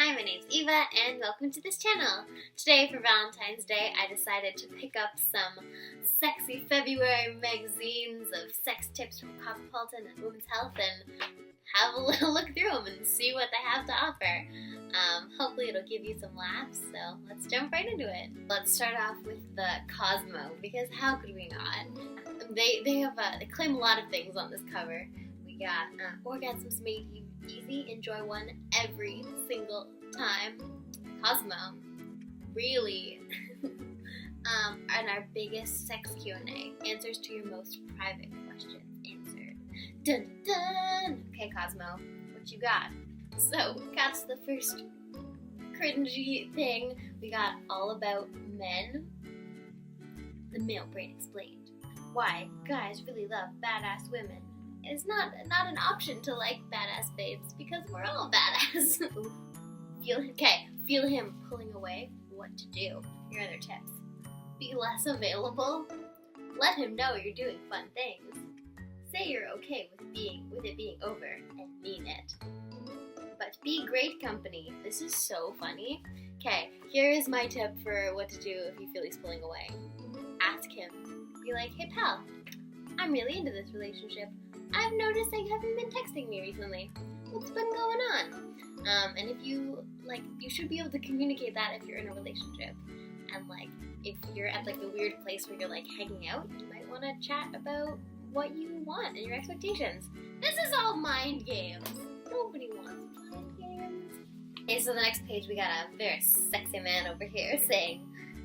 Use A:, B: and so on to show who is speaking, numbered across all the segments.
A: Hi, my name's Eva and welcome to this channel. Today for Valentine's Day I decided to pick up some sexy February magazines of sex tips from Cosmopolitan and Women's Health and have a little look through them and see what they have to offer. Hopefully it'll give you some laughs, so let's jump right into it. Let's start off with the Cosmo, because how could we not? They claim a lot of things on this cover. We got orgasms made easy, enjoy one every single time. Cosmo, really. And our biggest sex Q&A, answers to your most private questions answered. Dun dun! Okay, Cosmo, what you got? So, that's the first cringy thing. We got all about men. The male brain explained. Why guys really love badass women. It's not an option to like badass babes because we're all badass. Feel him pulling away. What to do? Here are their tips. Be less available. Let him know you're doing fun things. Say you're okay with it being over and mean it. But be great company. This is so funny. Okay, here is my tip for what to do if you feel he's pulling away. Ask him. Be like, hey pal, I'm really into this relationship. I've noticed that you haven't been texting me recently. What's been going on? And if you should be able to communicate that if you're in a relationship. And if you're at a weird place where you're hanging out, you might want to chat about what you want and your expectations. This is all mind games. Nobody wants mind games. Okay, so the next page we got a very sexy man over here saying,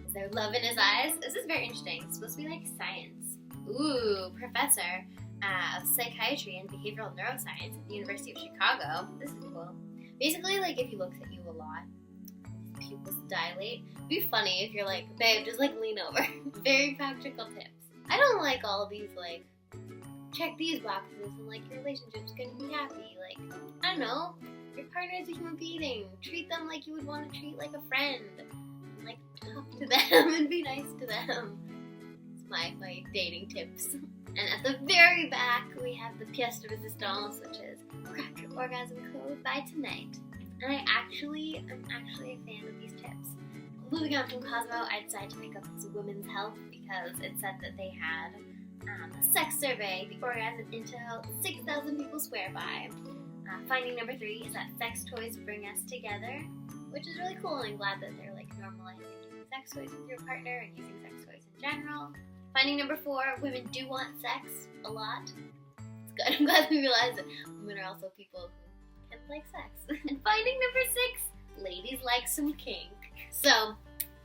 A: is there love in his eyes? This is very interesting. It's supposed to be science. Ooh, professor of psychiatry and behavioral neuroscience at the University of Chicago. This is cool. Basically, if he looks at you a lot, his pupils dilate. It'd be funny if you're babe, just lean over. Very practical tips. I don't like all these check these boxes and your relationship's gonna be happy. I don't know. Your partner is a human being. Treat them like you would want to treat a friend. Talk to them and be nice to them. It's my dating tips. And at the very back, we have the pièce de résistance, which is crack your orgasm code by tonight. And I'm actually a fan of these tips. Moving on from Cosmo, I decided to pick up this Women's Health because it said that they had a sex survey, the orgasm intel 6,000 people swear by. Finding number 3 is that sex toys bring us together, which is really cool, and I'm glad that they're normalizing using sex toys with your partner and using sex toys in general. Finding number 4, women do want sex a lot. It's good. I'm glad we realized that women are also people who can like sex. And finding number 6, ladies like some kink. So,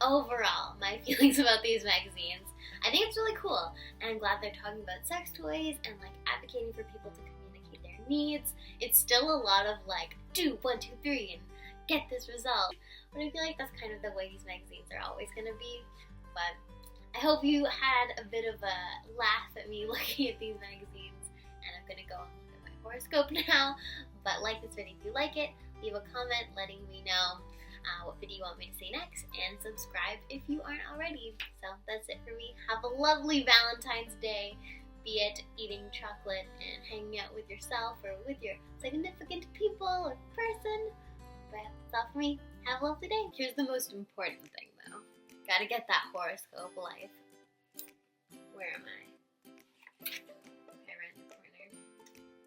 A: overall, my feelings about these magazines, I think it's really cool, and I'm glad they're talking about sex toys and advocating for people to communicate their needs. It's still a lot of do 1, 2, 3 and get this result. But I feel that's kind of the way these magazines are always going to be. But I hope you had a bit of a laugh at me looking at these magazines. And I'm going to go and look at my horoscope now. But like this video if you like it. Leave a comment letting me know what video you want me to see next. And subscribe if you aren't already. So that's it for me. Have a lovely Valentine's Day. Be it eating chocolate and hanging out with yourself or with your significant people or person. But that's all for me. Have a lovely day. Here's the most important thing though. Gotta get that horoscope life. Where am I?